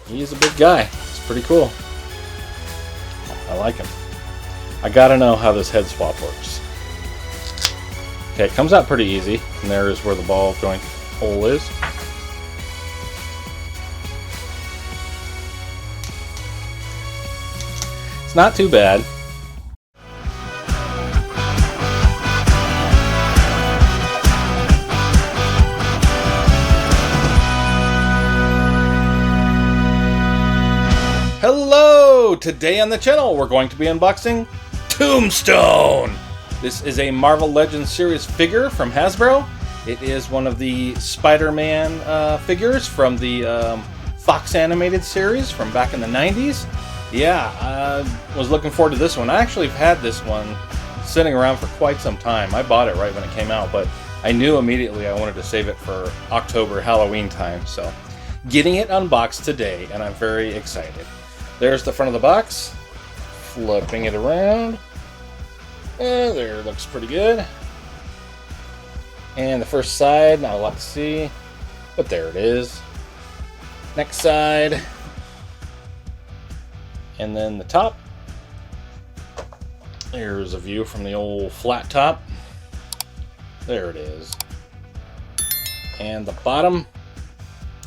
He's a big guy. It's pretty cool. I like him. I gotta know how this head swap works. Okay, it comes out pretty easy. And there is where the ball joint hole is. It's not too bad. Hello! Today on the channel we're going to be unboxing Tombstone! This is a Marvel Legends series figure from Hasbro. It is one of the Spider-Man figures from the Fox animated series from back in the 90s. Yeah, I was looking forward to this one. I actually have had this one sitting around for quite some time. I bought it right when it came out, but I knew immediately I wanted to save it for October, Halloween time. So getting it unboxed today, and I'm very excited. There's the front of the box. Flipping it around. There, looks pretty good. And the first side, not a lot to see, but there it is. Next side. And then the top. There's a view from the old flat top. There it is. And the bottom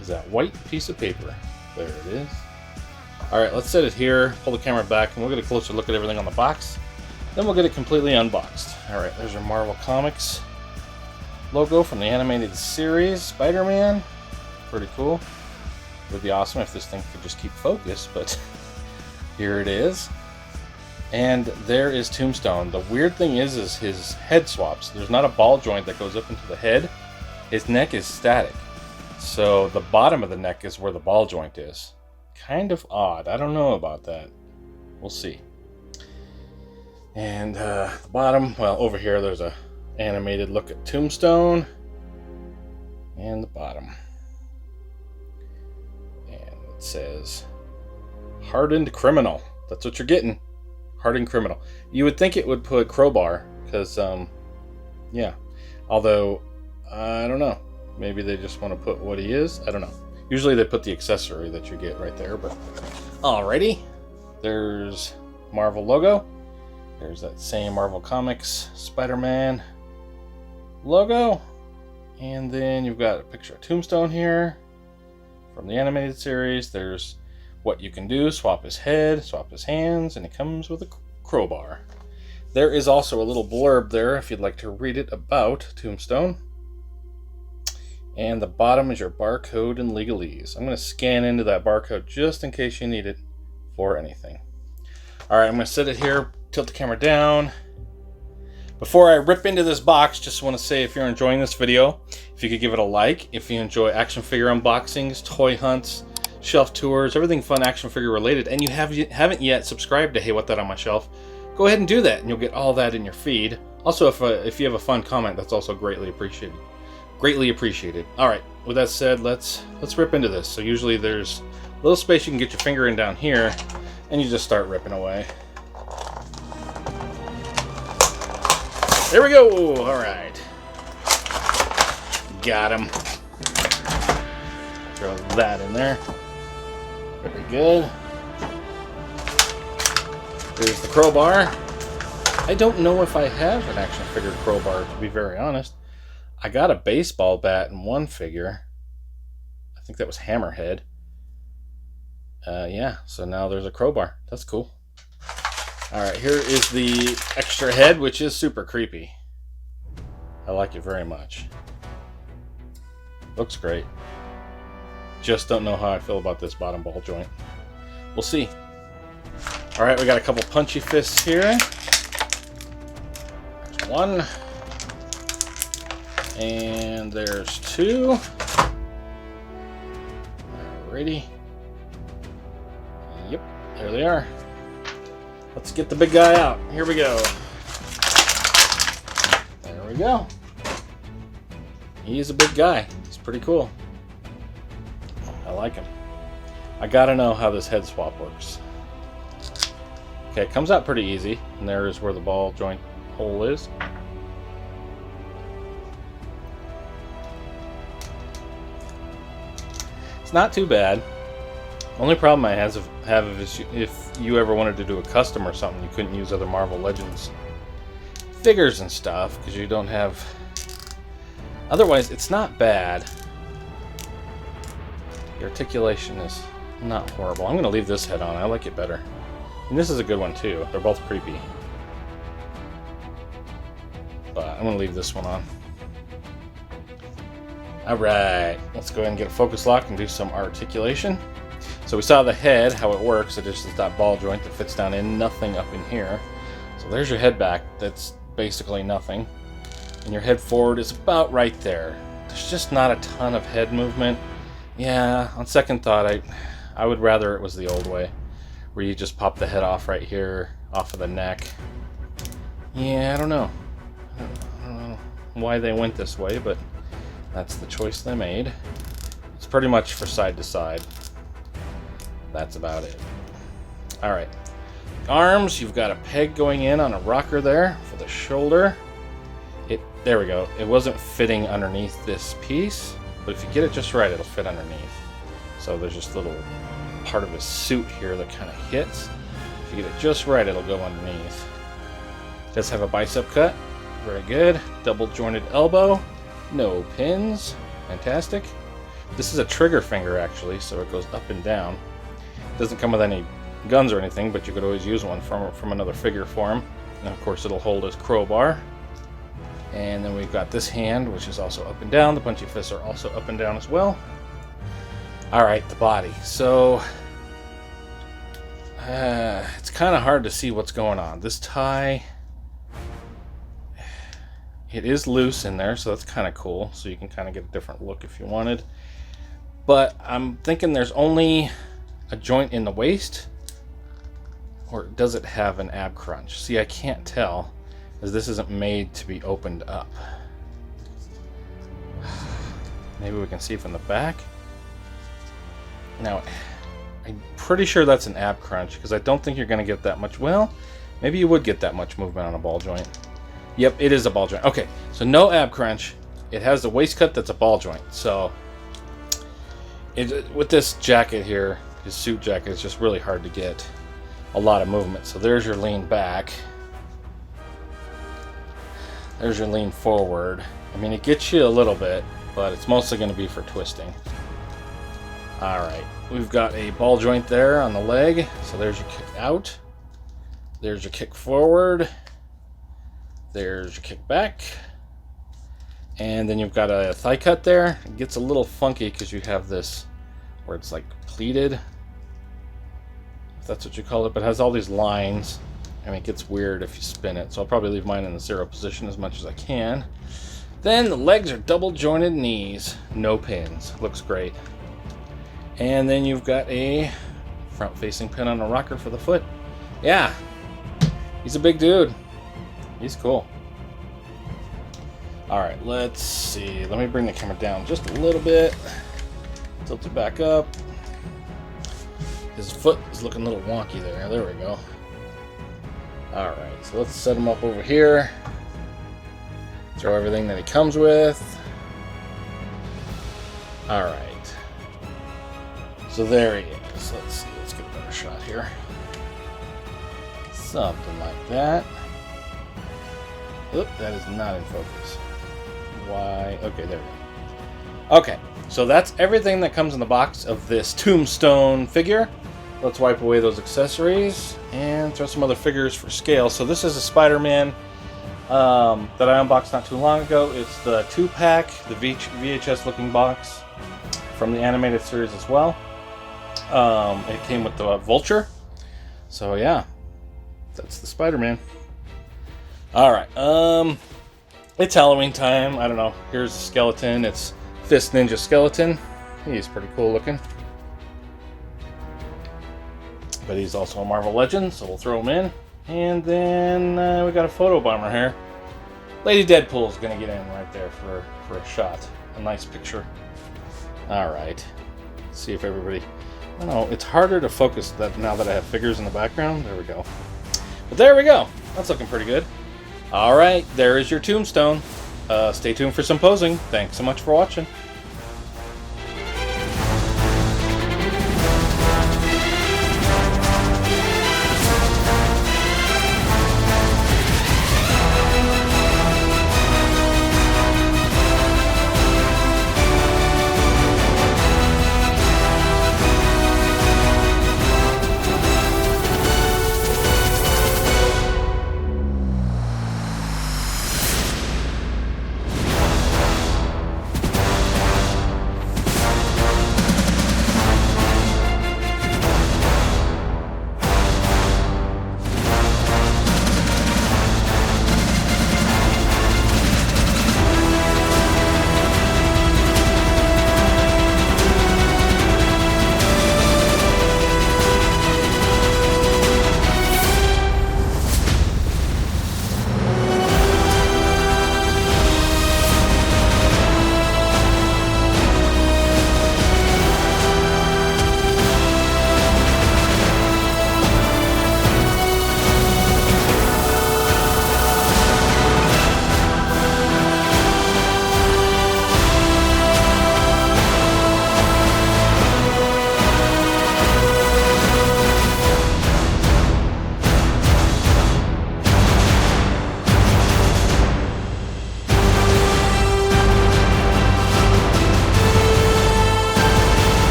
is that white piece of paper. There it is. Alright, let's set it here, pull the camera back, and we'll get a closer look at everything on the box. Then we'll get it completely unboxed. Alright, there's our Marvel Comics logo from the animated series, Spider-Man. Pretty cool. It would be awesome if this thing could just keep focus, but here it is. And there is Tombstone. The weird thing is his head swaps. There's not a ball joint that goes up into the head. His neck is static. So the bottom of the neck is where the ball joint is. Kind of odd. I don't know about that. We'll see. And the bottom, well, over here there's a animated look at Tombstone. And the bottom. And it says hardened criminal. That's what you're getting. Hardened criminal. You would think it would put crowbar, because yeah. Although I don't know. Maybe they just want to put what he is. I don't know. Usually they put the accessory that you get right there, but alrighty. There's Marvel logo. There's that same Marvel Comics Spider-Man logo. And then you've got a picture of Tombstone here from the animated series. There's what you can do. Swap his head, swap his hands, and it comes with a crowbar. There is also a little blurb there if you'd like to read it about Tombstone. And the bottom is your barcode and legalese. I'm going to scan into that barcode just in case you need it for anything. Alright, I'm going to set it here, tilt the camera down. Before I rip into this box, just want to say if you're enjoying this video, if you could give it a like. If you enjoy action figure unboxings, toy hunts, shelf tours, everything fun action figure related, and you haven't yet subscribed to Hey What That On My Shelf, go ahead and do that and you'll get all that in your feed. Also, if you have a fun comment, that's also greatly appreciated. Greatly appreciated. Alright, with that said, let's rip into this. So usually there's a little space you can get your finger in down here, and you just start ripping away. There we go! Alright. Got him. Throw that in there. Very good. There's the crowbar. I don't know if I have an action figure crowbar, to be very honest. I got a baseball bat in one figure. I think that was Hammerhead. Yeah, so now there's a crowbar. That's cool. Alright, here is the extra head, which is super creepy. I like it very much. Looks great. Just don't know how I feel about this bottom ball joint. We'll see. Alright, we got a couple punchy fists here. There's one. And there's two. Alrighty. Yep, there they are. Let's get the big guy out. Here we go. There we go. He's a big guy. He's pretty cool. I like him. I gotta know how this head swap works. Okay, it comes out pretty easy. And there is where the ball joint hole is. It's not too bad. Only problem I have is if you ever wanted to do a custom or something, you couldn't use other Marvel Legends figures and stuff because you don't have. Otherwise, it's not bad. The articulation is not horrible. I'm going to leave this head on. I like it better. And this is a good one too. They're both creepy. But I'm going to leave this one on. Alright, let's go ahead and get a focus lock and do some articulation. So we saw the head, how it works. It just is that ball joint that fits down in, nothing up in here. So there's your head back. That's basically nothing. And your head forward is about right there. There's just not a ton of head movement. Yeah, on second thought, I would rather it was the old way, where you just pop the head off right here, off of the neck. Yeah, I don't know. I don't know why they went this way, but that's the choice they made. It's pretty much for side to side. That's about it. Alright. Arms, you've got a peg going in on a rocker there for the shoulder. There we go. It wasn't fitting underneath this piece, but if you get it just right, it'll fit underneath. So there's just a little part of his suit here that kind of hits. If you get it just right, it'll go underneath. It does have a bicep cut. Very good. Double jointed elbow. No pins. Fantastic. This is a trigger finger, actually, so it goes up and down. It doesn't come with any guns or anything, but you could always use one from another figure for him. And of course, it'll hold his crowbar. And then we've got this hand, which is also up and down. The punchy fists are also up and down as well. Alright, the body. So, it's kind of hard to see what's going on. This tie, it is loose in there, so that's kind of cool. So you can kind of get a different look if you wanted. But I'm thinking there's only a joint in the waist, or does it have an ab crunch? See, I can't tell, as this isn't made to be opened up. Maybe we can see from the back. Now, I'm pretty sure that's an ab crunch, because I don't think you're going to get that much. Well, maybe you would get that much movement on a ball joint. Yep, it is a ball joint. Okay, so no ab crunch. It has the waist cut that's a ball joint. So, with this jacket here, his suit jacket, it's just really hard to get a lot of movement. So there's your lean back. There's your lean forward. I mean, it gets you a little bit, but it's mostly going to be for twisting. Alright, we've got a ball joint there on the leg. So there's your kick out. There's your kick forward. There's your kick back. And then you've got a thigh cut there. It gets a little funky because you have this where it's like pleated, if that's what you call it, but it has all these lines. I mean, it gets weird if you spin it, so I'll probably leave mine in the 0 position as much as I can. Then the legs are double jointed knees, no pins. Looks great. And then you've got a front facing pin on a rocker for the foot. Yeah, he's a big dude. He's cool. Alright, let's see. Let me bring the camera down just a little bit. Tilt it back up. His foot is looking a little wonky there. There we go. Alright, so let's set him up over here. Throw everything that he comes with. Alright. So there he is. Let's see. Let's get a better shot here. Something like that. Oop, that is not in focus. Why? Okay, there we go. Okay, so that's everything that comes in the box of this Tombstone figure. Let's wipe away those accessories and throw some other figures for scale. So this is a Spider-Man that I unboxed not too long ago. It's the 2-pack, the VHS looking box from the animated series as well. It came with the Vulture. So yeah, that's the Spider-Man. Alright, it's Halloween time. I don't know. Here's the skeleton. It's Fist Ninja Skeleton. He's pretty cool looking. But he's also a Marvel Legend, so we'll throw him in. And then we got a photo bomber here. Lady Deadpool's gonna get in right there for a shot. A nice picture. Alright. Let's see if everybody... I don't know, it's harder to focus that now that I have figures in the background. There we go. But there we go. That's looking pretty good. Alright, there is your Tombstone. Stay tuned for some posing. Thanks so much for watching.